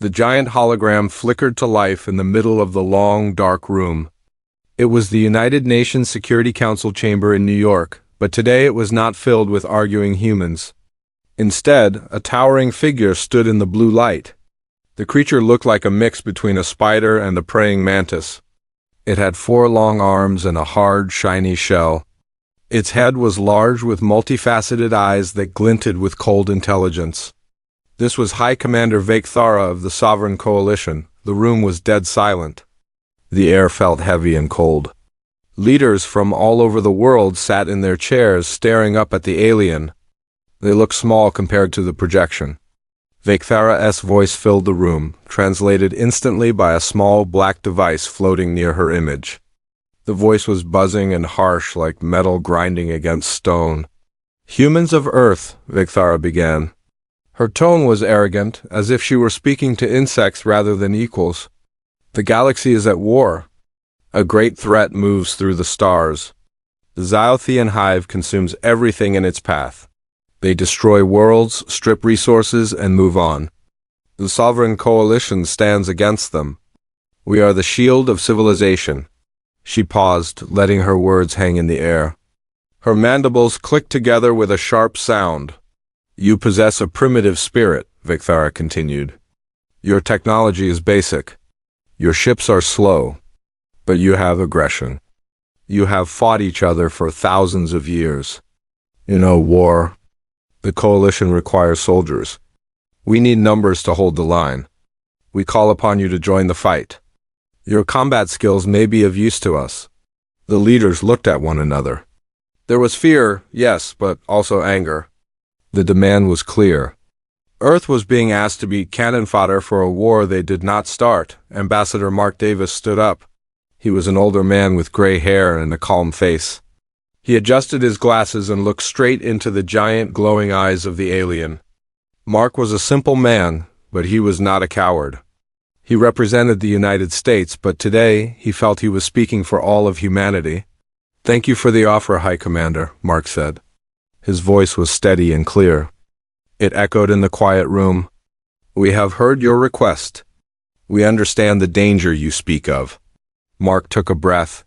The giant hologram flickered to life in the middle of the long, dark room. It was the United Nations Security Council chamber in New York, but today it was not filled with arguing humans. Instead, a towering figure stood in the blue light. The creature looked like a mix between a spider and a praying mantis. It had 4 long arms and a hard, shiny shell. Its head was large with multifaceted eyes that glinted with cold intelligence. This was High Commander Vekthara of the Sovereign Coalition. The room was dead silent. The air felt heavy and cold. Leaders from all over the world sat in their chairs staring up at the alien. They looked small compared to the projection. Vekthara's voice filled the room, translated instantly by a small black device floating near her image. The voice was buzzing and harsh like metal grinding against stone. "Humans of Earth," Vekthara began. Her tone was arrogant, as if she were speaking to insects rather than equals. "The galaxy is at war. A great threat moves through the stars. The Ziothean hive consumes everything in its path. They destroy worlds, strip resources, and move on. The Sovereign Coalition stands against them. We are the shield of civilization." She paused, letting her words hang in the air. Her mandibles clicked together with a sharp sound. "You possess a primitive spirit," Vekthara continued. "Your technology is basic. Your ships are slow. But you have aggression. You have fought each other for thousands of years. You know, war. The coalition requires soldiers. We need numbers to hold the line. We call upon you to join the fight. Your combat skills may be of use to us." The leaders looked at one another. There was fear, yes, but also anger. The demand was clear. Earth was being asked to be cannon fodder for a war they did not start. Ambassador Mark Davis stood up. He was an older man with gray hair and a calm face. He adjusted his glasses and looked straight into the giant glowing eyes of the alien. Mark was a simple man, but he was not a coward. He represented the United States, but today he felt he was speaking for all of humanity. "Thank you for the offer, High Commander," Mark said. His voice was steady and clear. It echoed in the quiet room. "We have heard your request. We understand the danger you speak of." Mark took a breath.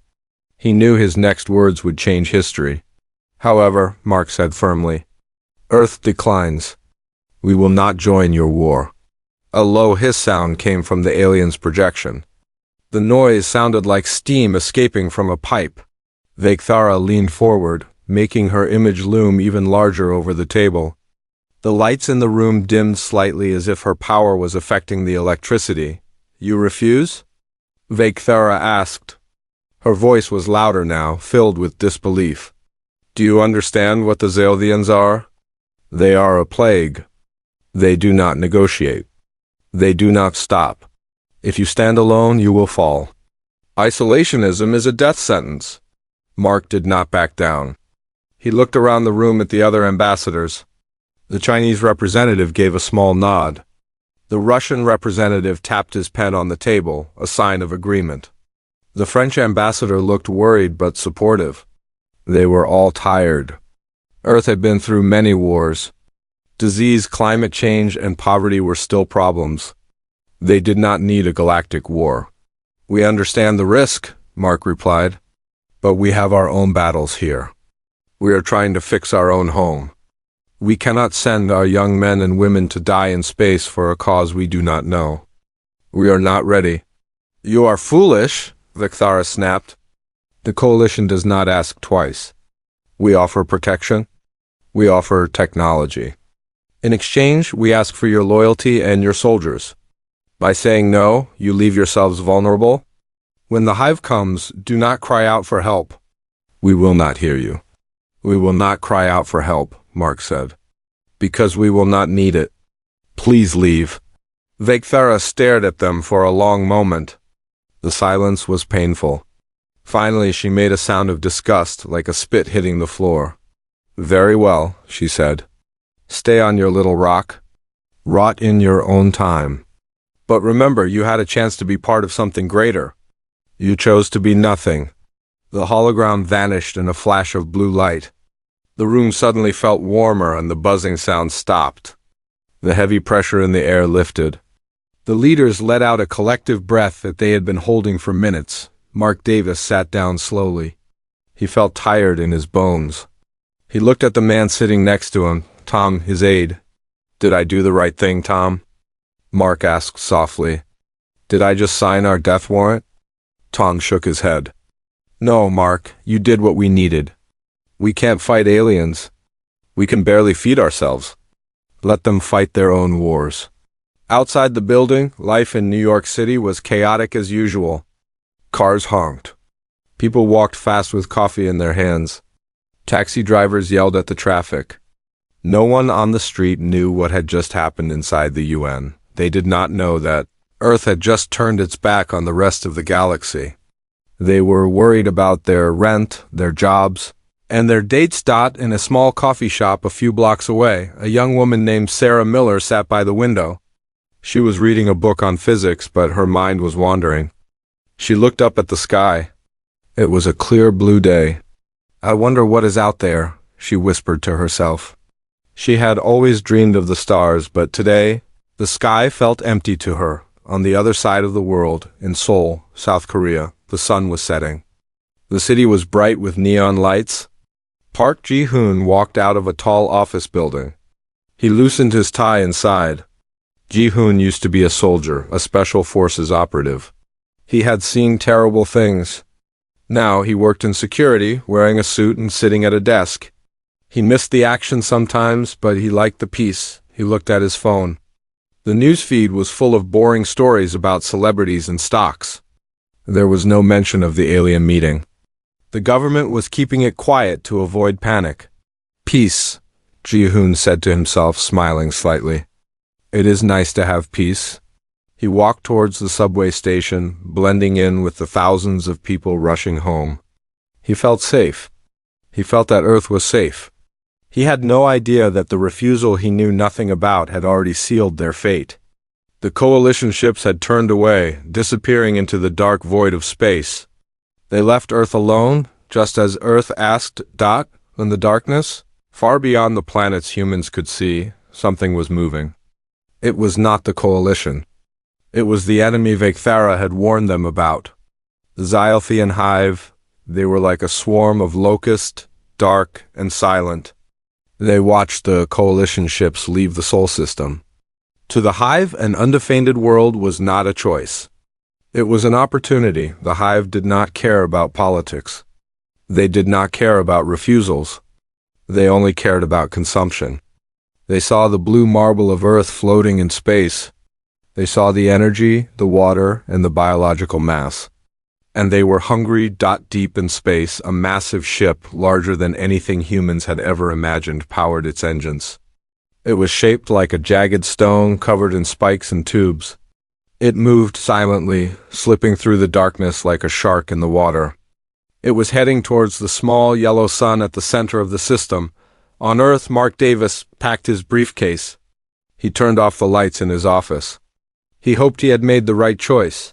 He knew his next words would change history. "However," Mark said firmly, "Earth declines. We will not join your war." A low hiss sound came from the alien's projection. The noise sounded like steam escaping from a pipe. Vekthara leaned forward, making her image loom even larger over the table. The lights in the room dimmed slightly as if her power was affecting the electricity. "You refuse?" Vekthara asked. Her voice was louder now, filled with disbelief. "Do you understand what the Zaldians are? They are a plague. They do not negotiate. They do not stop. If you stand alone, you will fall. Isolationism is a death sentence." Mark did not back down. He looked around the room at the other ambassadors. The Chinese representative gave a small nod. The Russian representative tapped his pen on the table, a sign of agreement. The French ambassador looked worried but supportive. They were all tired. Earth had been through many wars. Disease, climate change, and poverty were still problems. They did not need a galactic war. "We understand the risk," Mark replied, "but we have our own battles here. We are trying to fix our own home. We cannot send our young men and women to die in space for a cause we do not know. We are not ready." "You are foolish," Vekthara snapped. "The coalition does not ask twice. We offer protection. We offer technology. In exchange, we ask for your loyalty and your soldiers. By saying no, you leave yourselves vulnerable. When the hive comes, do not cry out for help. We will not hear you." "We will not cry out for help," Mark said, "because we will not need it. Please leave." Vekthara stared at them for a long moment. The silence was painful. Finally, she made a sound of disgust, like a spit hitting the floor. "Very well," she said. "Stay on your little rock. Rot in your own time. But remember, you had a chance to be part of something greater. You chose to be nothing." The hologram vanished in a flash of blue light. The room suddenly felt warmer and the buzzing sound stopped. The heavy pressure in the air lifted. The leaders let out a collective breath that they had been holding for minutes. Mark Davis sat down slowly. He felt tired in his bones. He looked at the man sitting next to him, Tom, his aide. "Did I do the right thing, Tom?" Mark asked softly. "Did I just sign our death warrant?" Tom shook his head. "No, Mark, you did what we needed. We can't fight aliens. We can barely feed ourselves. Let them fight their own wars." Outside the building, life in New York City was chaotic as usual. Cars honked. People walked fast with coffee in their hands. Taxi drivers yelled at the traffic. No one on the street knew what had just happened inside the UN. They did not know that Earth had just turned its back on the rest of the galaxy. They were worried about their rent, their jobs, and their dates. In a small coffee shop a few blocks away, a young woman named Sarah Miller sat by the window. She was reading a book on physics, but her mind was wandering. She looked up at the sky. It was a clear blue day. "I wonder what is out there," she whispered to herself. She had always dreamed of the stars, but today, the sky felt empty to her. On the other side of the world, in Seoul, South Korea, the sun was setting. The city was bright with neon lights. Park Ji-hoon walked out of a tall office building. He loosened his tie and sighed. Ji-hoon used to be a soldier, a special forces operative. He had seen terrible things. Now he worked in security, wearing a suit and sitting at a desk. He missed the action sometimes, but he liked the peace. He looked at his phone. The news feed was full of boring stories about celebrities and stocks. There was no mention of the alien meeting. The government was keeping it quiet to avoid panic. "Peace," Ji-hoon said to himself, smiling slightly. "It is nice to have peace." He walked towards the subway station, blending in with the thousands of people rushing home. He felt safe. He felt that Earth was safe. He had no idea that the refusal he knew nothing about had already sealed their fate. The coalition ships had turned away, disappearing into the dark void of space. They left Earth alone, just as Earth asked. In the darkness, far beyond the planets humans could see, something was moving. It was not the coalition. It was the enemy Vecthara had warned them about. The Xyalthean hive, they were like a swarm of locusts, dark and silent. They watched the coalition ships leave the Sol system. To the hive, an undefended world was not a choice. It was an opportunity. The hive did not care about politics. They did not care about refusals. They only cared about consumption. They saw the blue marble of Earth floating in space. They saw the energy, the water, and the biological mass. And they were hungry. Deep in space, a massive ship, larger than anything humans had ever imagined, powered its engines. It was shaped like a jagged stone covered in spikes and tubes. It moved silently, slipping through the darkness like a shark in the water. It was heading towards the small yellow sun at the center of the system. On Earth, Mark Davis packed his briefcase. He turned off the lights in his office. He hoped he had made the right choice.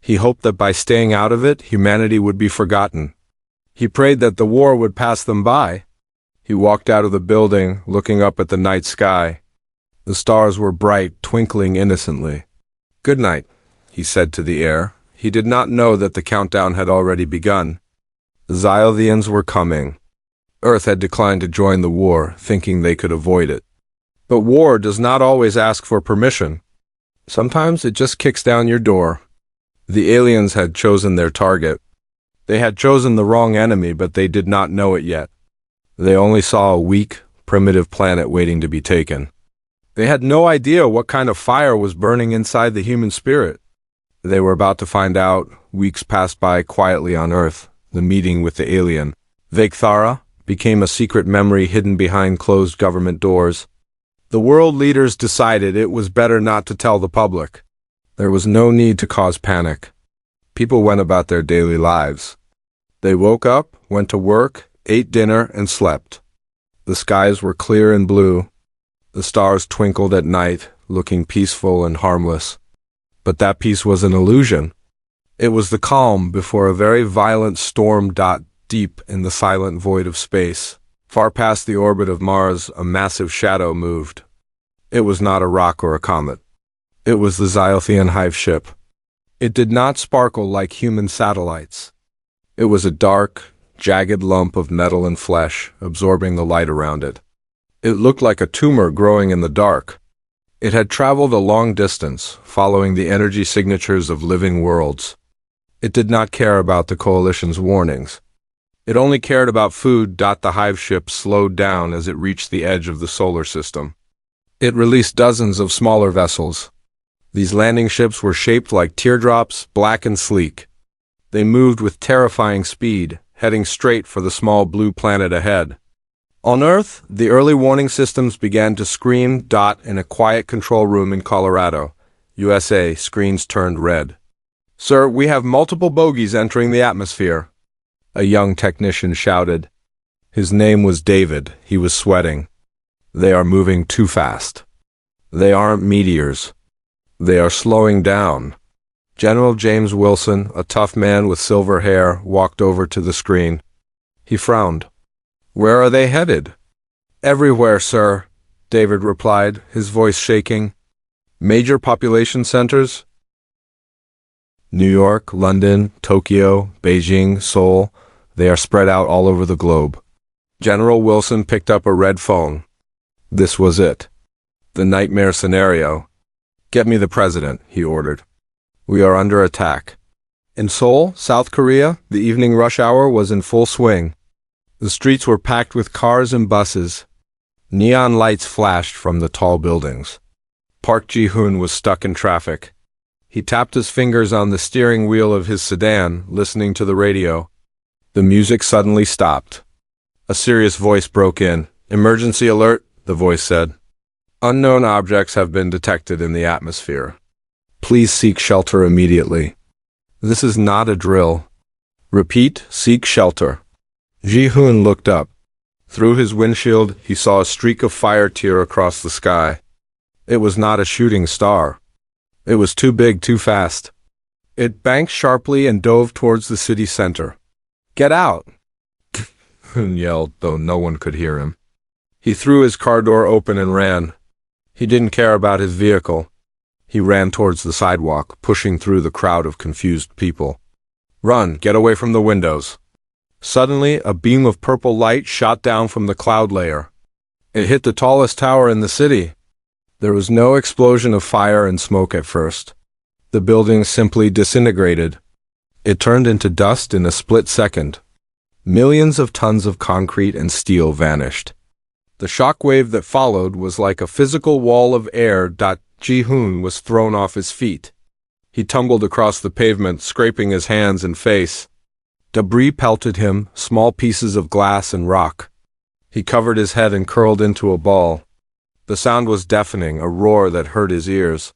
He hoped that by staying out of it, humanity would be forgotten. He prayed that the war would pass them by. He walked out of the building, looking up at the night sky. The stars were bright, twinkling innocently. "Good night," he said to the air. He did not know that the countdown had already begun. The Xyaltheans were coming. Earth had declined to join the war, thinking they could avoid it. But war does not always ask for permission. Sometimes it just kicks down your door. The aliens had chosen their target. They had chosen the wrong enemy, but they did not know it yet. They only saw a weak, primitive planet waiting to be taken. They had no idea what kind of fire was burning inside the human spirit. They were about to find out. Weeks passed by quietly on Earth. The meeting with the alien, Vecthara, became a secret memory hidden behind closed government doors. The world leaders decided it was better not to tell the public. There was no need to cause panic. People went about their daily lives. They woke up, went to work, ate dinner, and slept. The skies were clear and blue. The stars twinkled at night, looking peaceful and harmless. But that peace was an illusion. It was the calm before a very violent storm. Deep in the silent void of space, far past the orbit of Mars, a massive shadow moved. It was not a rock or a comet. It was the Xyothian hive ship. It did not sparkle like human satellites. It was a dark, jagged lump of metal and flesh, absorbing the light around it. It looked like a tumor growing in the dark. It had traveled a long distance, following the energy signatures of living worlds. It did not care about the coalition's warnings. It only cared about food. The hive ship slowed down as it reached the edge of the solar system. It released dozens of smaller vessels. These landing ships were shaped like teardrops, black and sleek. They moved with terrifying speed, heading straight for the small blue planet ahead. On Earth, the early warning systems began to scream. In a quiet control room in Colorado, USA, screens turned red. "Sir, we have multiple bogies entering the atmosphere," a young technician shouted. His name was David. He was sweating. "They are moving too fast. They aren't meteors. They are slowing down." General James Wilson, a tough man with silver hair, walked over to the screen. He frowned. "Where are they headed?" "Everywhere, sir," David replied, his voice shaking. "Major population centers?" "New York, London, Tokyo, Beijing, Seoul. They are spread out all over the globe." General Wilson picked up a red phone. This was it. The nightmare scenario. "Get me the president," he ordered. "We are under attack." In Seoul, South Korea, the evening rush hour was in full swing. The streets were packed with cars and buses. Neon lights flashed from the tall buildings. Park Ji-hoon was stuck in traffic. He tapped his fingers on the steering wheel of his sedan, listening to the radio. The music suddenly stopped. A serious voice broke in. "Emergency alert," the voice said. "Unknown objects have been detected in the atmosphere. Please seek shelter immediately." "This is not a drill." "Repeat, seek shelter." Ji-hoon looked up. Through his windshield, he saw a streak of fire tear across the sky. It was not a shooting star. It was too big, too fast. It banked sharply and dove towards the city center. "Get out!" Hoon yelled, though no one could hear him. He threw his car door open and ran. He didn't care about his vehicle. He ran towards the sidewalk, pushing through the crowd of confused people. "Run! Get away from the windows!" Suddenly, a beam of purple light shot down from the cloud layer. It hit the tallest tower in the city. There was no explosion of fire and smoke at first. The building simply disintegrated. It turned into dust in a split second. Millions of tons of concrete and steel vanished. The shockwave that followed was like a physical wall of air. Ji-hoon was thrown off his feet. He tumbled across the pavement, scraping his hands and face. Debris pelted him, small pieces of glass and rock. He covered his head and curled into a ball. The sound was deafening, a roar that hurt his ears.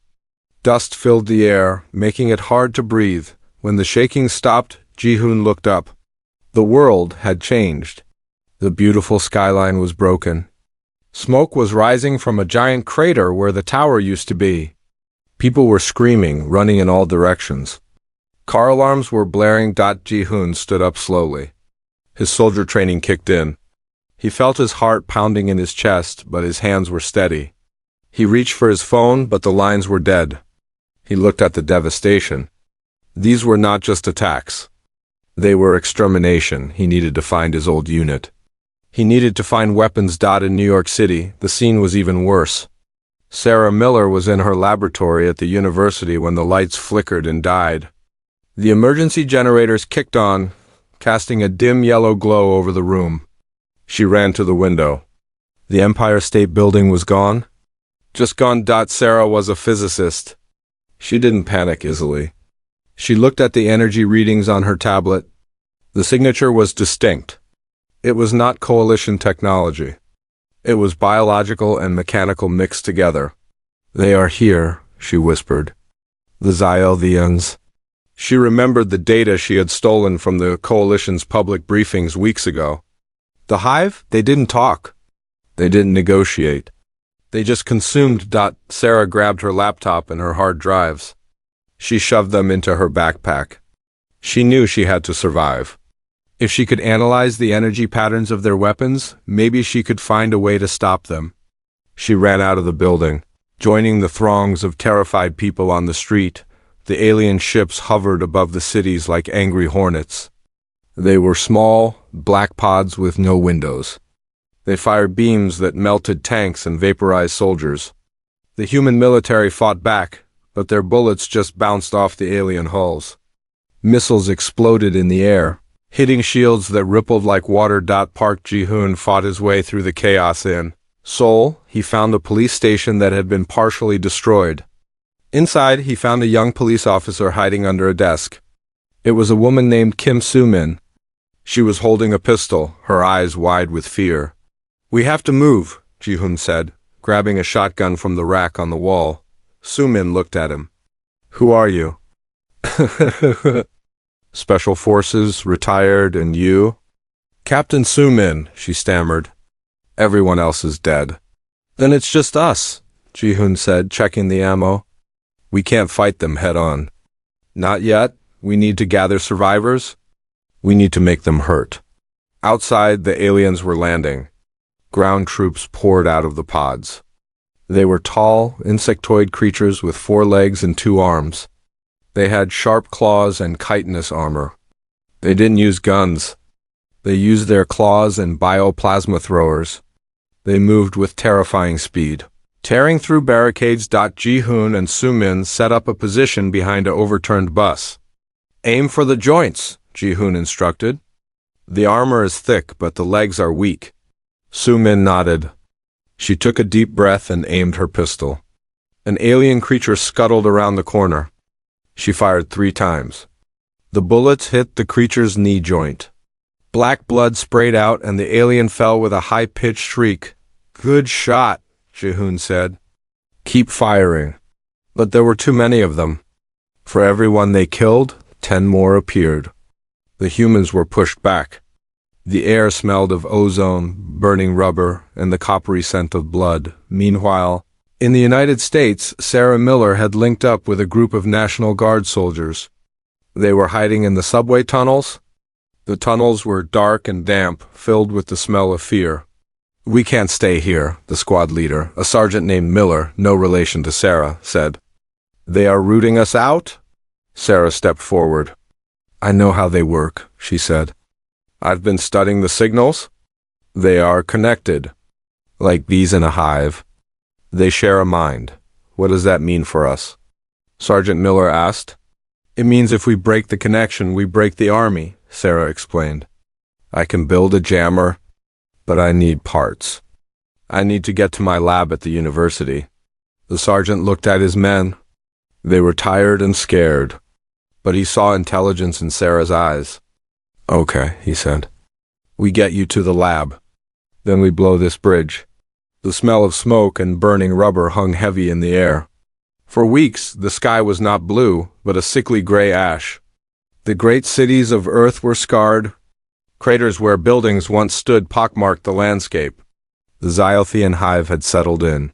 Dust filled the air, making it hard to breathe. When the shaking stopped, Ji-hoon looked up. The world had changed. The beautiful skyline was broken. Smoke was rising from a giant crater where the tower used to be. People were screaming, running in all directions. Car alarms were blaring. Ji-hoon stood up slowly. His soldier training kicked in. He felt his heart pounding in his chest, but his hands were steady. He reached for his phone, but the lines were dead. He looked at the devastation. These were not just attacks. They were extermination. He needed to find his old unit. He needed to find weapons. In New York City, the scene was even worse. Sarah Miller was in her laboratory at the university when the lights flickered and died. The emergency generators kicked on, casting a dim yellow glow over the room. She ran to the window. The Empire State Building was gone. Just gone. Sarah was a physicist. She didn't panic easily. She looked at the energy readings on her tablet. The signature was distinct. It was not coalition technology. It was biological and mechanical mixed together. "They are here," she whispered. "The Xyothians." She remembered the data she had stolen from the coalition's public briefings weeks ago. The hive? They didn't talk. They didn't negotiate. They just consumed. Sarah grabbed her laptop and her hard drives. She shoved them into her backpack. She knew she had to survive. If she could analyze the energy patterns of their weapons, maybe she could find a way to stop them. She ran out of the building. Joining the throngs of terrified people on the street, the alien ships hovered above the cities like angry hornets. They were small, black pods with no windows. They fired beams that melted tanks and vaporized soldiers. The human military fought back, but their bullets just bounced off the alien hulls. Missiles exploded in the air, hitting shields that rippled like water. Park Ji-hoon fought his way through the chaos in Seoul. He found a police station that had been partially destroyed. Inside, he found a young police officer hiding under a desk. It was a woman named Kim Soo-min. She was holding a pistol, her eyes wide with fear. "We have to move," Ji-hoon said, grabbing a shotgun from the rack on the wall. Soo-min looked at him. "Who are you?" "Special Forces, retired, and you?" "Captain Soo-min," she stammered. "Everyone else is dead." "Then it's just us," Ji-hoon said, checking the ammo. "We can't fight them head-on." "Not yet. We need to gather survivors. We need to make them hurt." Outside, the aliens were landing. Ground troops poured out of the pods. They were tall, insectoid creatures with 4 legs and 2 arms. They had sharp claws and chitinous armor. They didn't use guns. They used their claws and bioplasma throwers. They moved with terrifying speed. Tearing through barricades, Ji-hoon and Soo-min set up a position behind an overturned bus. "Aim for the joints," Ji-hoon instructed. "The armor is thick, but the legs are weak." Soo-min nodded. She took a deep breath and aimed her pistol. An alien creature scuttled around the corner. She fired 3 times. The bullets hit the creature's knee joint. Black blood sprayed out and the alien fell with a high-pitched shriek. "Good shot," Ji-hoon said. "Keep firing." But there were too many of them. For every one they killed, 10 more appeared. The humans were pushed back. The air smelled of ozone, burning rubber, and the coppery scent of blood. Meanwhile, in the United States, Sarah Miller had linked up with a group of National Guard soldiers. They were hiding in the subway tunnels. The tunnels were dark and damp, filled with the smell of fear. "We can't stay here," the squad leader, a sergeant named Miller, no relation to Sarah, said. "They are rooting us out?" Sarah stepped forward. "I know how they work," she said. "I've been studying the signals. They are connected, like bees in a hive. They share a mind. What does that mean for us?" Sergeant Miller asked. "It means if we break the connection, we break the army," Sarah explained. "I can build a jammer, but I need parts. I need to get to my lab at the university." The sergeant looked at his men. They were tired and scared, but he saw intelligence in Sarah's eyes. "Okay," he said. "We get you to the lab. Then we blow this bridge." The smell of smoke and burning rubber hung heavy in the air. For weeks, the sky was not blue, but a sickly gray ash. The great cities of Earth were scarred. Craters where buildings once stood pockmarked the landscape. The Xyothian hive had settled in.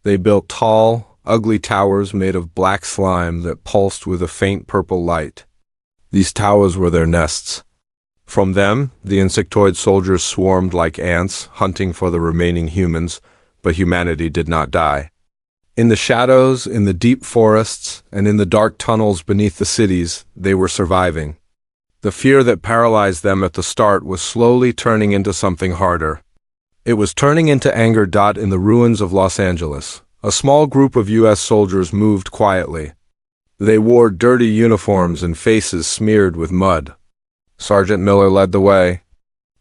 They built tall, ugly towers made of black slime that pulsed with a faint purple light. These towers were their nests. From them, the insectoid soldiers swarmed like ants, hunting for the remaining humans, but humanity did not die. In the shadows, in the deep forests, and in the dark tunnels beneath the cities, they were surviving. The fear that paralyzed them at the start was slowly turning into something harder. It was turning into anger. In the ruins of Los Angeles, a small group of U.S. soldiers moved quietly. They wore dirty uniforms and faces smeared with mud. Sergeant Miller led the way.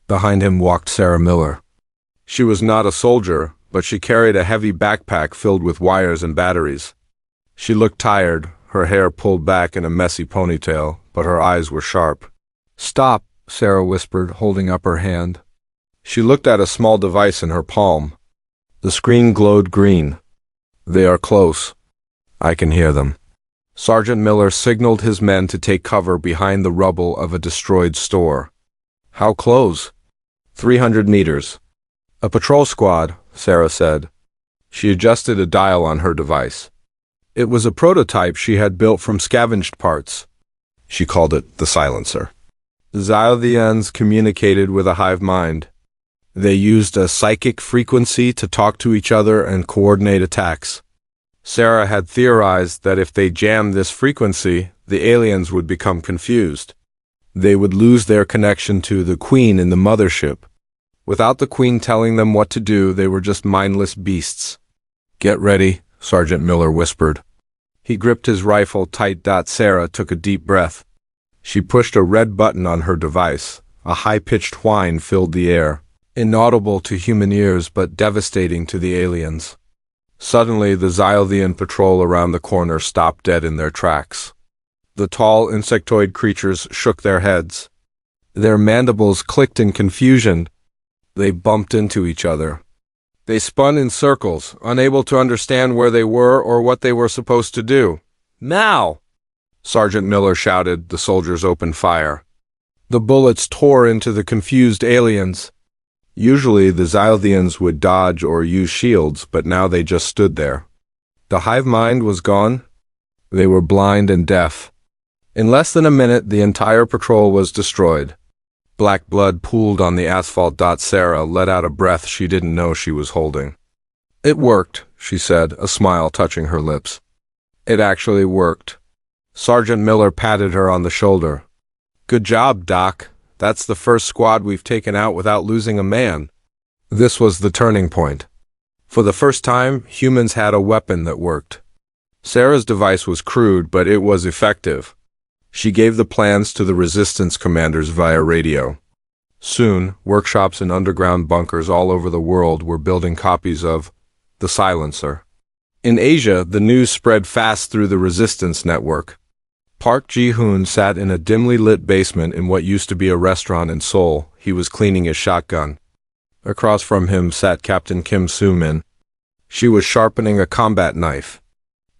Behind him walked Sarah Miller. She was not a soldier, but she carried a heavy backpack filled with wires and batteries. She looked tired, her hair pulled back in a messy ponytail, but her eyes were sharp. "Stop," Sarah whispered, holding up her hand. She looked at a small device in her palm. The screen glowed green. "They are close. I can hear them." Sergeant Miller signaled his men to take cover behind the rubble of a destroyed store. "How close?" 300 meters. "A patrol squad," Sarah said. She adjusted a dial on her device. It was a prototype she had built from scavenged parts. She called it the silencer. The Xyothians communicated with a hive mind. They used a psychic frequency to talk to each other and coordinate attacks. Sarah had theorized that if they jammed this frequency, the aliens would become confused. They would lose their connection to the Queen in the mothership. Without the Queen telling them what to do, they were just mindless beasts. "Get ready," Sergeant Miller whispered. He gripped his rifle tight. Sarah took a deep breath. She pushed a red button on her device. A high-pitched whine filled the air, inaudible to human ears but devastating to the aliens. Suddenly, the Xylothean patrol around the corner stopped dead in their tracks. The tall insectoid creatures shook their heads. Their mandibles clicked in confusion. They bumped into each other. They spun in circles, unable to understand where they were or what they were supposed to do. "Now!" Sergeant Miller shouted. The soldiers opened fire. The bullets tore into the confused aliens. Usually the Xylotheans would dodge or use shields, but now they just stood there. The hive mind was gone. They were blind and deaf. In less than a minute, the entire patrol was destroyed. Black blood pooled on the asphalt. Sarah let out a breath she didn't know she was holding. "It worked," she said, a smile touching her lips. "It actually worked." Sergeant Miller patted her on the shoulder. "Good job, Doc. That's the first squad we've taken out without losing a man." This was the turning point. For the first time, humans had a weapon that worked. Sarah's device was crude, but it was effective. She gave the plans to the resistance commanders via radio. Soon, workshops and underground bunkers all over the world were building copies of the silencer. In Asia, the news spread fast through the resistance network. Park Ji-hoon sat in a dimly lit basement in what used to be a restaurant in Seoul. He was cleaning his shotgun. Across from him sat Captain Kim Soo-min. She was sharpening a combat knife.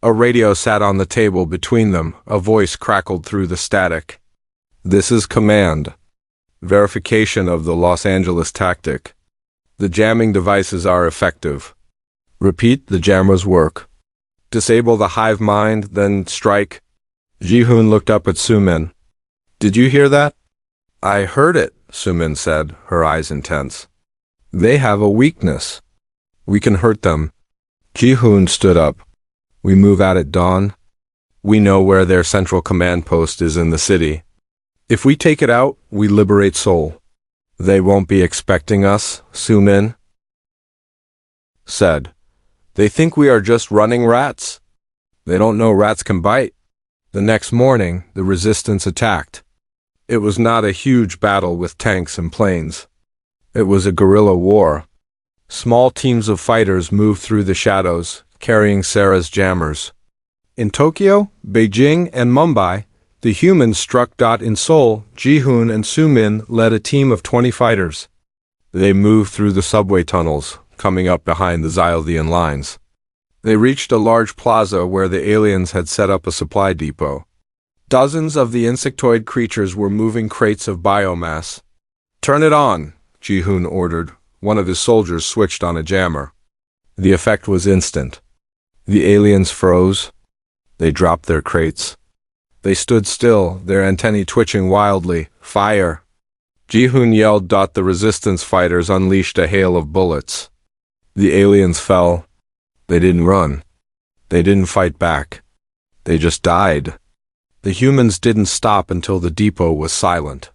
A radio sat on the table between them. A voice crackled through the static. "This is command. Verification of the Los Angeles tactic. The jamming devices are effective. Repeat, the jammers work. Disable the hive mind, then strike." Ji-hoon looked up at Soo-min. "Did you hear that?" "I heard it," Soo-min said, her eyes intense. "They have a weakness. We can hurt them." Ji-hoon stood up. "We move out at dawn. We know where their central command post is in the city. If we take it out, we liberate Seoul. They won't be expecting us," Soo-min said. "They think we are just running rats. They don't know rats can bite." The next morning, the resistance attacked. It was not a huge battle with tanks and planes. It was a guerrilla war. Small teams of fighters moved through the shadows, carrying Sarah's jammers. In Tokyo, Beijing, and Mumbai, the humans struck. In Seoul, Ji-hoon and Soo-min led a team of 20 fighters. They moved through the subway tunnels, coming up behind the Xylothean lines. They reached a large plaza where the aliens had set up a supply depot. Dozens of the insectoid creatures were moving crates of biomass. "Turn it on," Ji-hoon ordered. One of his soldiers switched on a jammer. The effect was instant. The aliens froze. They dropped their crates. They stood still, their antennae twitching wildly. "Fire!" Ji-hoon yelled. The resistance fighters unleashed a hail of bullets. The aliens fell. They didn't run. They didn't fight back. They just died. The humans didn't stop until the depot was silent.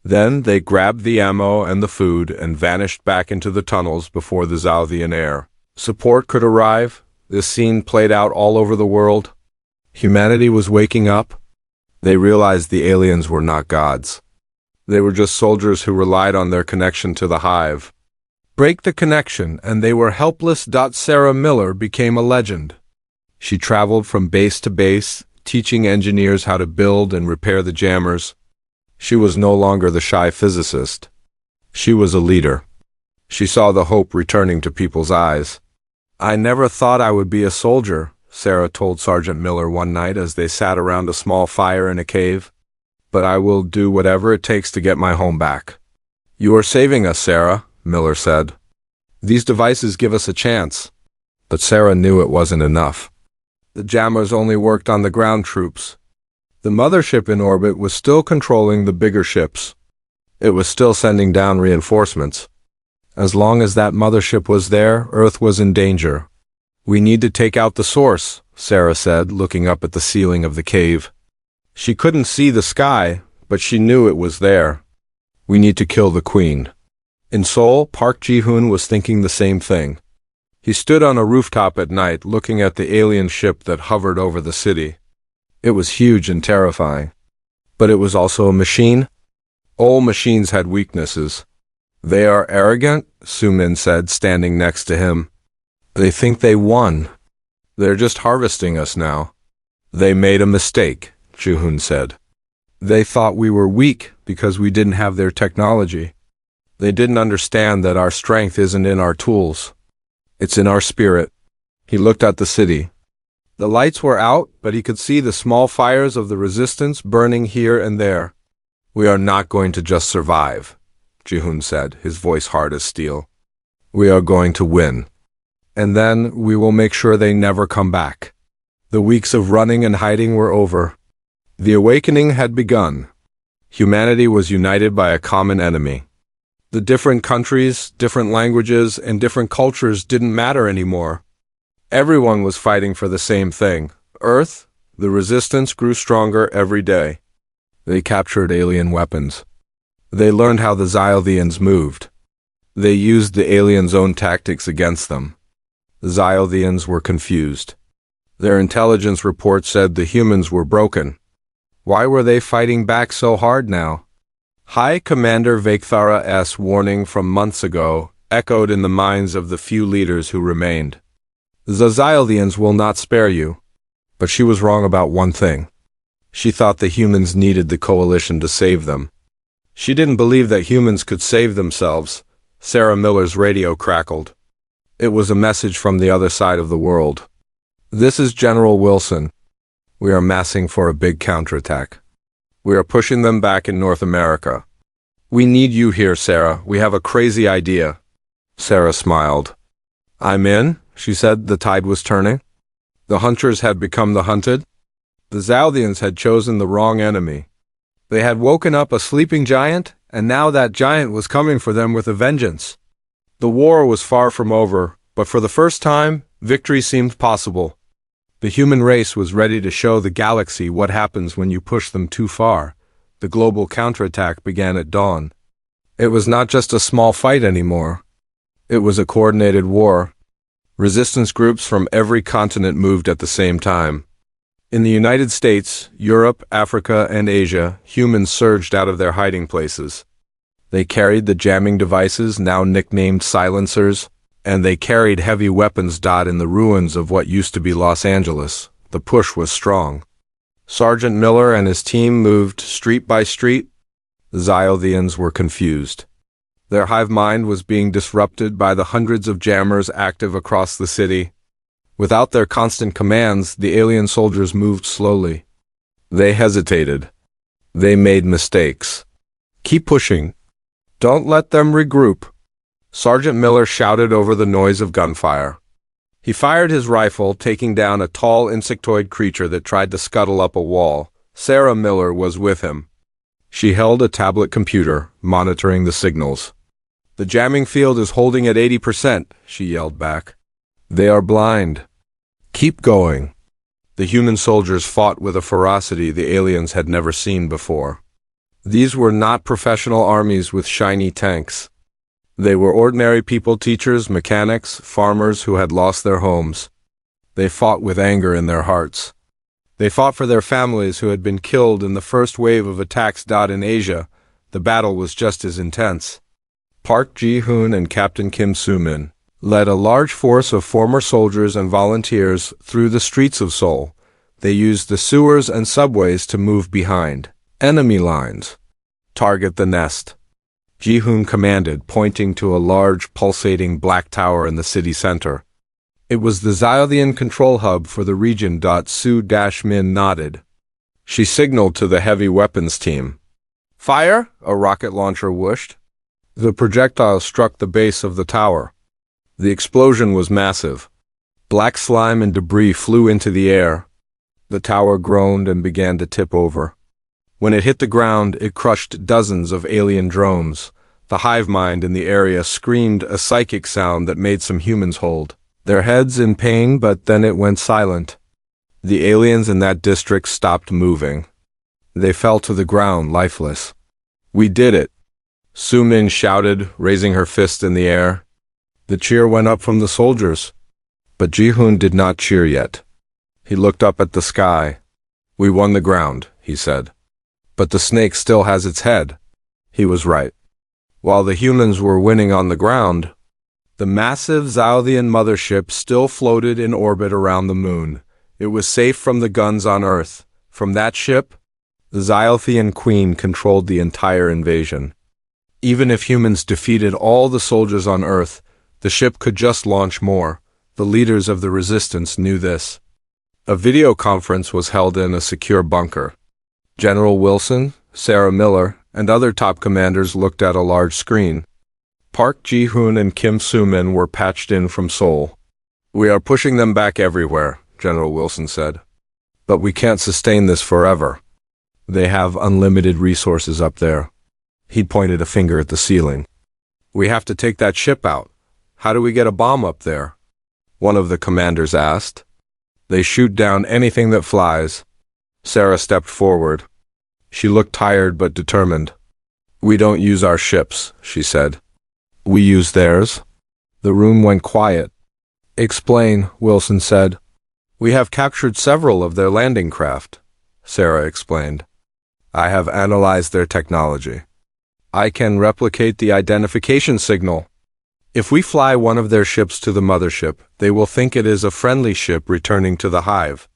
Then they grabbed the ammo and the food and vanished back into the tunnels before the Xylothean air support could arrive. This scene played out all over the world. Humanity was waking up. They realized the aliens were not gods. They were just soldiers who relied on their connection to the hive. Break the connection, and they were helpless. Sarah Miller became a legend. She traveled from base to base, teaching engineers how to build and repair the jammers. She was no longer the shy physicist. She was a leader. She saw the hope returning to people's eyes. "I never thought I would be a soldier," Sarah told Sergeant Miller one night as they sat around a small fire in a cave. "But I will do whatever it takes to get my home back." "You are saving us, Sarah," Miller said. "These devices give us a chance." But Sarah knew it wasn't enough. The jammers only worked on the ground troops. The mothership in orbit was still controlling the bigger ships. It was still sending down reinforcements. As long as that mothership was there, Earth was in danger. We need to take out the source, Sarah said, looking up at the ceiling of the cave. She couldn't see the sky, but she knew it was there. We need to kill the queen. In Seoul, Park Ji-hoon was thinking the same thing. He stood on a rooftop at night looking at the alien ship that hovered over the city. It was huge and terrifying. But it was also a machine. All machines had weaknesses. They are arrogant, Soo-min said, standing next to him. They think they won. They're just harvesting us now. They made a mistake, Ji-hoon said. They thought we were weak because we didn't have their technology. They didn't understand that our strength isn't in our tools. It's in our spirit. He looked at the city. The lights were out, but he could see the small fires of the resistance burning here and there. We are not going to just survive, Ji-hoon said, his voice hard as steel. We are going to win. And then we will make sure they never come back. The weeks of running and hiding were over. The awakening had begun. Humanity was united by a common enemy. The different countries, different languages, and different cultures didn't matter anymore. Everyone was fighting for the same thing. Earth, the resistance grew stronger every day. They captured alien weapons. They learned how the Zyaldians moved. They used the aliens' own tactics against them. The Zyaldians were confused. Their intelligence report said the humans were broken. Why were they fighting back so hard now? High Commander Vakthara's warning from months ago echoed in the minds of the few leaders who remained. The Zyaldians will not spare you. But she was wrong about one thing. She thought the humans needed the coalition to save them. She didn't believe that humans could save themselves. Sarah Miller's radio crackled. It was a message from the other side of the world. This is General Wilson. We are massing for a big counterattack. We are pushing them back in North America. We need you here, Sarah. We have a crazy idea. Sarah smiled. I'm in, she said. The tide was turning. The hunters had become the hunted. The Zaldians had chosen the wrong enemy. They had woken up a sleeping giant, and now that giant was coming for them with a vengeance. The war was far from over, but for the first time, victory seemed possible. The human race was ready to show the galaxy what happens when you push them too far. The global counterattack began at dawn. It was not just a small fight anymore. It was a coordinated war. Resistance groups from every continent moved at the same time. In the United States, Europe, Africa, and Asia, humans surged out of their hiding places. They carried the jamming devices, now nicknamed silencers, and they carried heavy weapons in the ruins of what used to be Los Angeles. The push was strong. Sergeant Miller and his team moved street by street. The Zyaldians were confused. Their hive mind was being disrupted by the hundreds of jammers active across the city. Without their constant commands, the alien soldiers moved slowly. They hesitated. They made mistakes. Keep pushing. Don't let them regroup. Sergeant Miller shouted over the noise of gunfire. He fired his rifle, taking down a tall insectoid creature that tried to scuttle up a wall. Sarah Miller was with him. She held a tablet computer, monitoring the signals. The jamming field is holding at 80%, she yelled back. They are blind. Keep going. The human soldiers fought with a ferocity the aliens had never seen before. These were not professional armies with shiny tanks. They were ordinary people, teachers, mechanics, farmers who had lost their homes. They fought with anger in their hearts. They fought for their families who had been killed in the first wave of attacks. In Asia, the battle was just as intense. Park Ji-hoon and Captain Kim Soo-min led a large force of former soldiers and volunteers through the streets of Seoul. They used the sewers and subways to move behind enemy lines. Target the nest. Ji-hoon commanded, pointing to a large, pulsating black tower in the city center. It was the Zyaldian control hub for the region. Soo-min nodded. She signaled to the heavy weapons team. Fire! A rocket launcher whooshed. The projectile struck the base of the tower. The explosion was massive. Black slime and debris flew into the air. The tower groaned and began to tip over. When it hit the ground, it crushed dozens of alien drones. The hive mind in the area screamed a psychic sound that made some humans hold their heads in pain, but then it went silent. The aliens in that district stopped moving. They fell to the ground, lifeless. "We did it," Su-min shouted, raising her fist in the air. The cheer went up from the soldiers. But Ji-hoon did not cheer yet. He looked up at the sky. "We won the ground," he said. "But the snake still has its head." He was right. While the humans were winning on the ground, the massive Zalthian mothership still floated in orbit around the moon. It was safe from the guns on Earth. From that ship, the Zalthian queen controlled the entire invasion. Even if humans defeated all the soldiers on Earth, the ship could just launch more. The leaders of the resistance knew this. A video conference was held in a secure bunker. General Wilson, Sarah Miller, and other top commanders looked at a large screen. Park Ji-hoon and Kim Soo-min were patched in from Seoul. "We are pushing them back everywhere," General Wilson said. "But we can't sustain this forever. They have unlimited resources up there." He pointed a finger at the ceiling. "We have to take that ship out. How do we get a bomb up there?" one of the commanders asked. "They shoot down anything that flies." Sarah stepped forward. She looked tired but determined. "We don't use our ships," she said. "We use theirs." The room went quiet. "Explain," Wilson said. "We have captured several of their landing craft," Sarah explained. "I have analyzed their technology. I can replicate the identification signal. If we fly one of their ships to the mothership, they will think it is a friendly ship returning to the hive."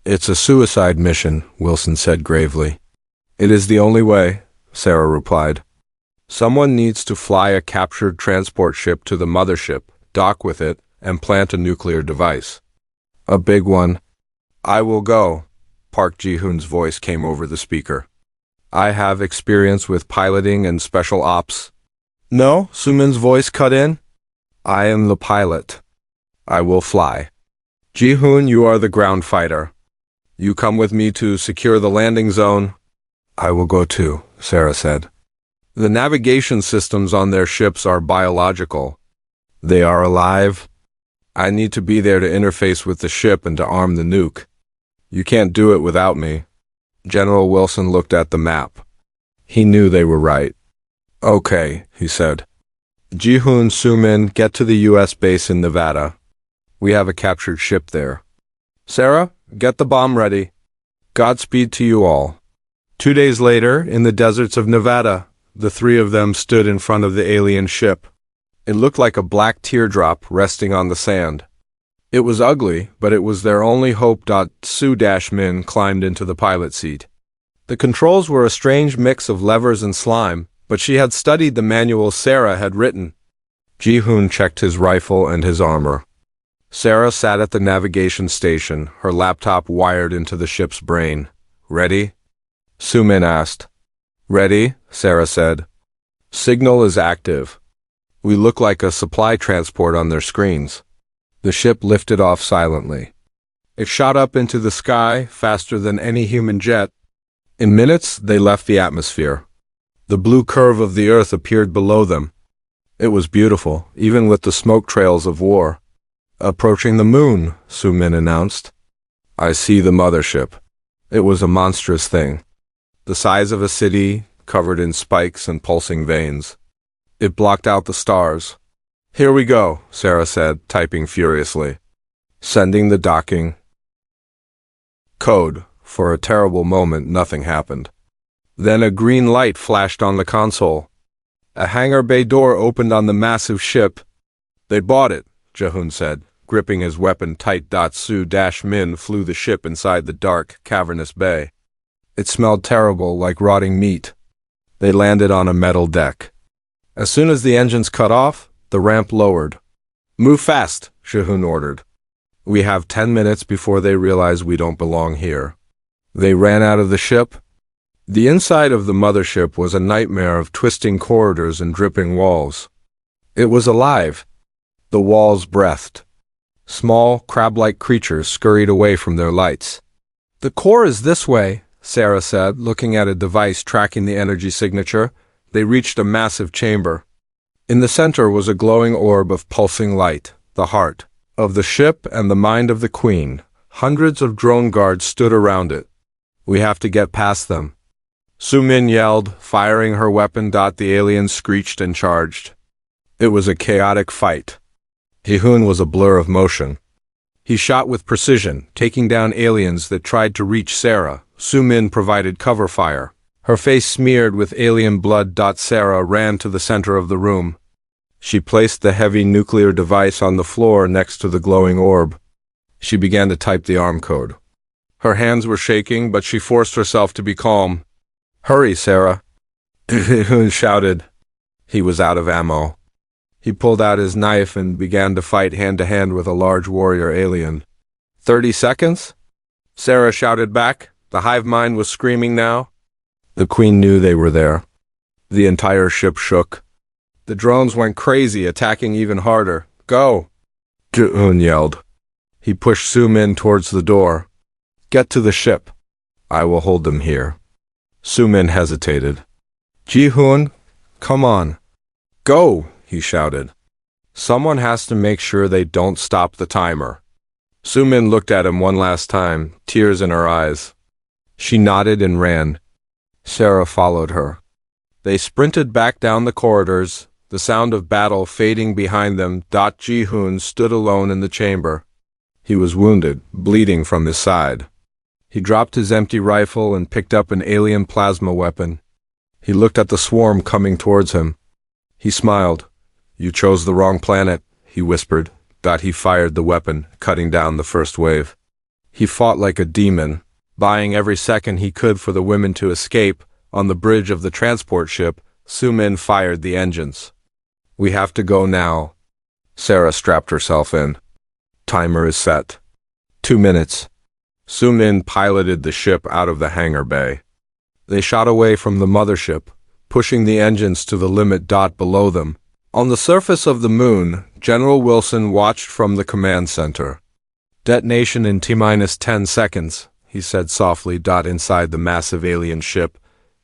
"It's a suicide mission," Wilson said gravely. "It is the only way," Sarah replied. "Someone needs to fly a captured transport ship to the mothership, dock with it, and plant a nuclear device. A big one." "I will go," Park Ji-hoon's voice came over the speaker. "I have experience with piloting and special ops." "No," Su-min's voice cut in. "I am the pilot. I will fly. Ji-hoon, you are the ground fighter. You come with me to secure the landing zone." "I will go too," Sarah said. "The navigation systems on their ships are biological. They are alive. I need to be there to interface with the ship and to arm the nuke. You can't do it without me." General Wilson looked at the map. He knew they were right. "Okay," he said. "Ji-hoon, Su-min, get to the U.S. base in Nevada. We have a captured ship there. Sarah, get the bomb ready. Godspeed to you all." 2 days later, in the deserts of Nevada, the three of them stood in front of the alien ship. It looked like a black teardrop resting on the sand. It was ugly, but it was their only hope. Su-min climbed into the pilot seat. The controls were a strange mix of levers and slime, but she had studied the manual Sarah had written. Ji-hoon checked his rifle and his armor. Sarah sat at the navigation station, her laptop wired into the ship's brain. "Ready?" Su-min asked. "Ready," Sarah said. "Signal is active. We look like a supply transport on their screens." The ship lifted off silently. It shot up into the sky faster than any human jet. In minutes, they left the atmosphere. The blue curve of the Earth appeared below them. It was beautiful, even with the smoke trails of war. "Approaching the moon," Su-min announced. "I see the mothership." It was a monstrous thing. The size of a city, covered in spikes and pulsing veins. It blocked out the stars. "Here we go," Sarah said, typing furiously. "Sending the docking code." For a terrible moment, nothing happened. Then a green light flashed on the console. A hangar bay door opened on the massive ship. "They bought it," Ji-hoon said, gripping his weapon tight. Su-min flew the ship inside the dark, cavernous bay. It smelled terrible, like rotting meat. They landed on a metal deck. As soon as the engines cut off, the ramp lowered. "Move fast," Ji-hoon ordered. "We have 10 minutes before they realize we don't belong here." They ran out of the ship. The inside of the mothership was a nightmare of twisting corridors and dripping walls. It was alive. The walls breathed. Small, crab-like creatures scurried away from their lights. "The core is this way," Sarah said, looking at a device tracking the energy signature. They reached a massive chamber. In the center was a glowing orb of pulsing light, the heart, of the ship and the mind of the queen. Hundreds of drone guards stood around it. We have to get past them. Su-min yelled, firing her weapon. The aliens screeched and charged. It was a chaotic fight. Ji-hoon was a blur of motion. He shot with precision, taking down aliens that tried to reach Sarah. Su-min provided cover fire. Her face smeared with alien blood. Sarah ran to the center of the room. She placed the heavy nuclear device on the floor next to the glowing orb. She began to type the arm code. Her hands were shaking, but she forced herself to be calm. "Hurry, Sarah," Ji-hoon shouted. He was out of ammo. He pulled out his knife and began to fight hand-to-hand with a large warrior alien. 30 seconds? Sarah shouted back. The hive mind was screaming now. The queen knew they were there. The entire ship shook. The drones went crazy, attacking even harder. "Go!" Ji-hoon yelled. He pushed Su-min towards the door. "Get to the ship. I will hold them here." Su-min hesitated. "Ji-hoon, come on." "Go!" he shouted. "Someone has to make sure they don't stop the timer." Su-min looked at him one last time, tears in her eyes. She nodded and ran. Sarah followed her. They sprinted back down the corridors, the sound of battle fading behind them. Ji-hoon stood alone in the chamber. He was wounded, bleeding from his side. He dropped his empty rifle and picked up an alien plasma weapon. He looked at the swarm coming towards him. He smiled. "You chose the wrong planet," he whispered. He fired the weapon, cutting down the first wave. He fought like a demon, buying every second he could for the women to escape. On the bridge of the transport ship, Su-min fired the engines. "We have to go now." Sarah strapped herself in. Timer is set. 2 minutes. Su-min piloted the ship out of the hangar bay. They shot away from the mothership, pushing the engines to the limit. Below them, on the surface of the moon, General Wilson watched from the command center. "Detonation in T-10 seconds, he said softly. Inside the massive alien ship,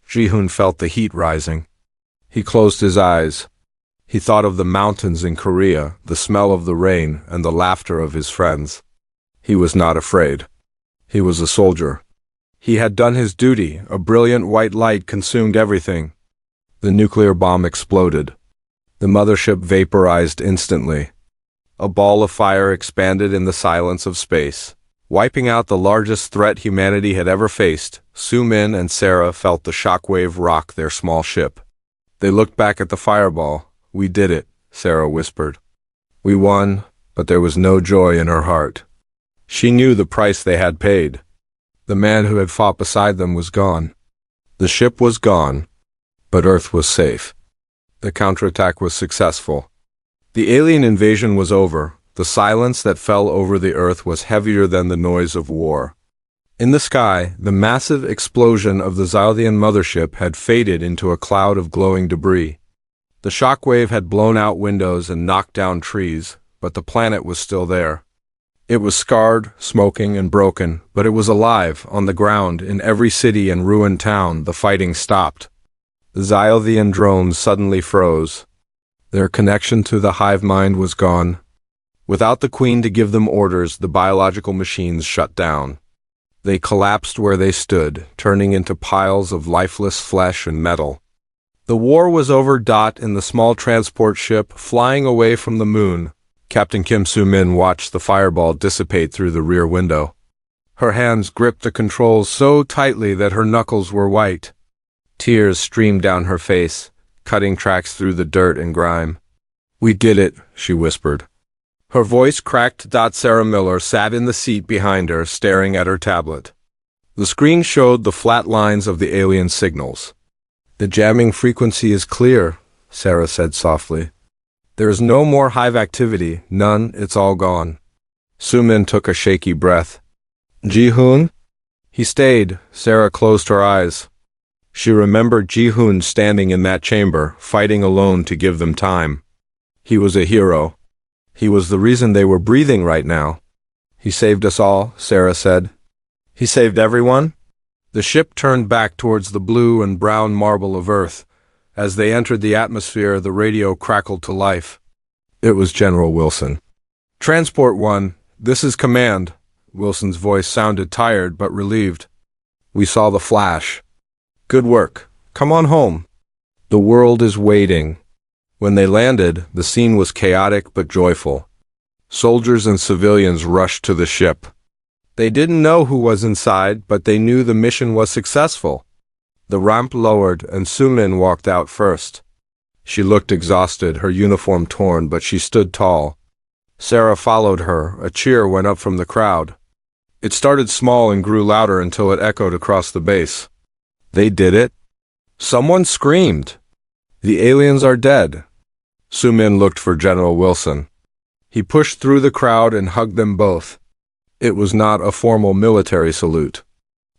Ji-hoon felt the heat rising. He closed his eyes. He thought of the mountains in Korea, the smell of the rain, and the laughter of his friends. He was not afraid. He was a soldier. He had done his duty. A brilliant white light consumed everything. The nuclear bomb exploded. The mothership vaporized instantly. A ball of fire expanded in the silence of space, wiping out the largest threat humanity had ever faced. Su-min and Sarah felt the shockwave rock their small ship. They looked back at the fireball. "We did it," Sarah whispered. "We won," but there was no joy in her heart. She knew the price they had paid. The man who had fought beside them was gone. The ship was gone, but Earth was safe. The counterattack was successful. The alien invasion was over. The silence that fell over the Earth was heavier than the noise of war. In the sky, the massive explosion of the Sadiyon mothership had faded into a cloud of glowing debris. The shockwave had blown out windows and knocked down trees, but the planet was still there. It was scarred, smoking, and broken, but it was alive, on the ground, in every city and ruined town. The fighting stopped. The Sadiyon drones suddenly froze. Their connection to the hive mind was gone. Without the queen to give them orders, the biological machines shut down. They collapsed where they stood, turning into piles of lifeless flesh and metal. The war was over. In the small transport ship, flying away from the moon, Captain Kim Su-min watched the fireball dissipate through the rear window. Her hands gripped the controls so tightly that her knuckles were white. Tears streamed down her face, cutting tracks through the dirt and grime. "We did it," she whispered. Her voice cracked. Sarah Miller sat in the seat behind her, staring at her tablet. The screen showed the flat lines of the alien signals. "The jamming frequency is clear," Sarah said softly. "There is no more hive activity, none, it's all gone." Su-min took a shaky breath. "Ji-hoon?" "He stayed." Sarah closed her eyes. She remembered Ji-hoon standing in that chamber, fighting alone to give them time. He was a hero. He was the reason they were breathing right now. "He saved us all," Sarah said. "He saved everyone?" The ship turned back towards the blue and brown marble of Earth. As they entered the atmosphere, the radio crackled to life. It was General Wilson. Transport 1, this is command. Wilson's voice sounded tired but relieved. We saw the flash. Good work. Come on home. The world is waiting. When they landed, the scene was chaotic but joyful. Soldiers and civilians rushed to the ship. They didn't know who was inside, but they knew the mission was successful. The ramp lowered and Sumin walked out first. She looked exhausted, her uniform torn, but she stood tall. Sarah followed her. A cheer went up from the crowd. It started small and grew louder until it echoed across the base. They did it. Someone screamed. The aliens are dead. Sumin looked for General Wilson. He pushed through the crowd and hugged them both. It was not a formal military salute.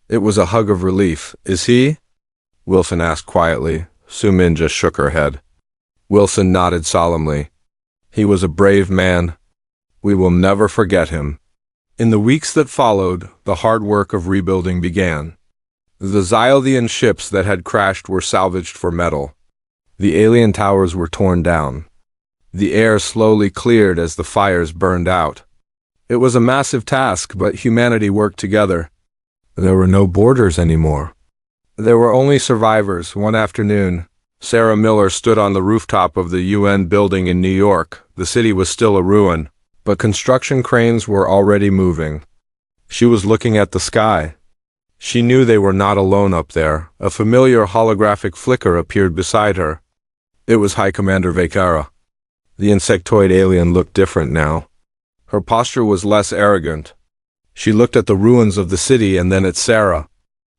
It was a hug of relief. Is he? Wilson asked quietly. Sumin just shook her head. Wilson nodded solemnly. He was a brave man. We will never forget him. In the weeks that followed, the hard work of rebuilding began. The Xyldian ships that had crashed were salvaged for metal. The alien towers were torn down. The air slowly cleared as the fires burned out. It was a massive task, but humanity worked together. There were no borders anymore. There were only survivors. One afternoon, Sarah Miller stood on the rooftop of the UN building in New York. The city was still a ruin, but construction cranes were already moving. She was looking at the sky. She knew they were not alone up there. A familiar holographic flicker appeared beside her. It was High Commander Vakara. The insectoid alien looked different now. Her posture was less arrogant. She looked at the ruins of the city and then at Sarah.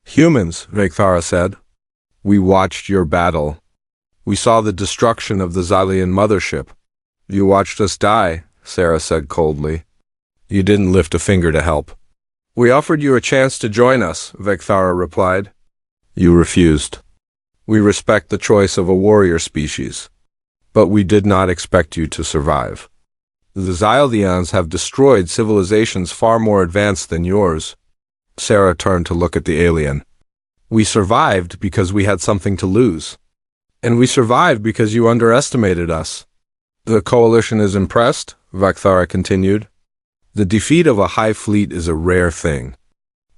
Humans, Vakara said. We watched your battle. We saw the destruction of the Xyldian mothership. You watched us die, Sarah said coldly. You didn't lift a finger to help. We offered you a chance to join us, Vakara replied. You refused. We respect the choice of a warrior species, but we did not expect you to survive. The Xyldians have destroyed civilizations far more advanced than yours. Sarah turned to look at the alien. We survived because we had something to lose. And we survived because you underestimated us. The coalition is impressed, Vakthara continued. The defeat of a high fleet is a rare thing.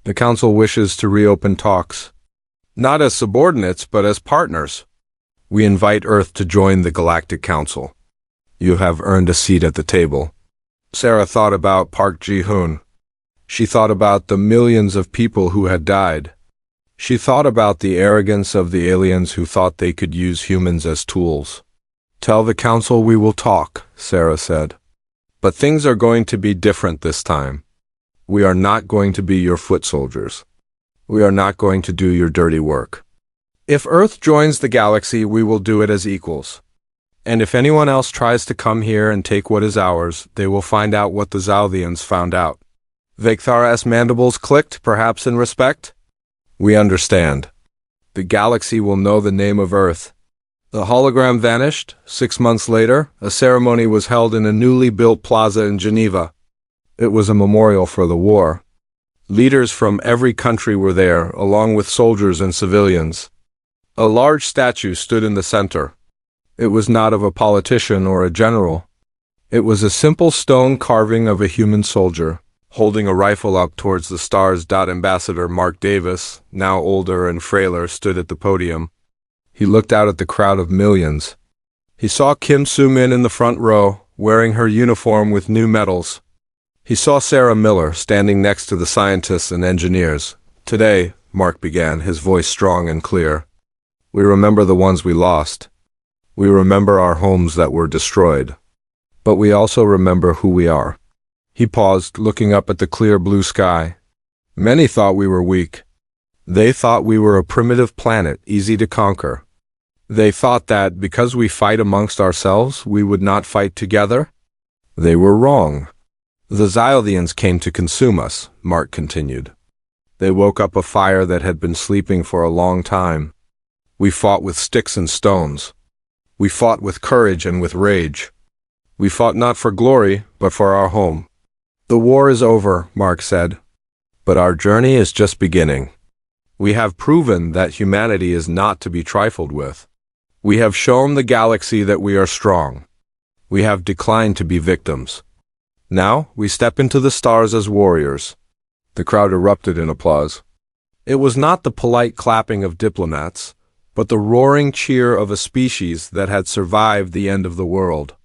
The council wishes to reopen talks. Not as subordinates, but as partners. We invite Earth to join the Galactic Council. You have earned a seat at the table. Sarah thought about Park Ji-hoon. She thought about the millions of people who had died. She thought about the arrogance of the aliens who thought they could use humans as tools. Tell the council we will talk, Sarah said. But things are going to be different this time. We are not going to be your foot soldiers. We are not going to do your dirty work. If Earth joins the galaxy, we will do it as equals. And if anyone else tries to come here and take what is ours, they will find out what the Xyldians found out. Vakthara's mandibles clicked, perhaps in respect. We understand. The galaxy will know the name of Earth. The hologram vanished. 6 months later, a ceremony was held in a newly built plaza in Geneva. It was a memorial for the war. Leaders from every country were there, along with soldiers and civilians. A large statue stood in the center. It was not of a politician or a general. It was a simple stone carving of a human soldier, holding a rifle up towards the stars. Ambassador Mark Davis, now older and frailer, stood at the podium. He looked out at the crowd of millions. He saw Kim Soo-min in the front row, wearing her uniform with new medals. He saw Sarah Miller standing next to the scientists and engineers. Today, Mark began, his voice strong and clear. We remember the ones we lost. We remember our homes that were destroyed. But we also remember who we are. He paused, looking up at the clear blue sky. Many thought we were weak. They thought we were a primitive planet, easy to conquer. They thought that because we fight amongst ourselves, we would not fight together. They were wrong. The Xyldians came to consume us, Mark continued. They woke up a fire that had been sleeping for a long time. We fought with sticks and stones. We fought with courage and with rage. We fought not for glory, but for our home. The war is over, Mark said. But our journey is just beginning. We have proven that humanity is not to be trifled with. We have shown the galaxy that we are strong. We have declined to be victims. Now, we step into the stars as warriors." The crowd erupted in applause. It was not the polite clapping of diplomats, but the roaring cheer of a species that had survived the end of the world.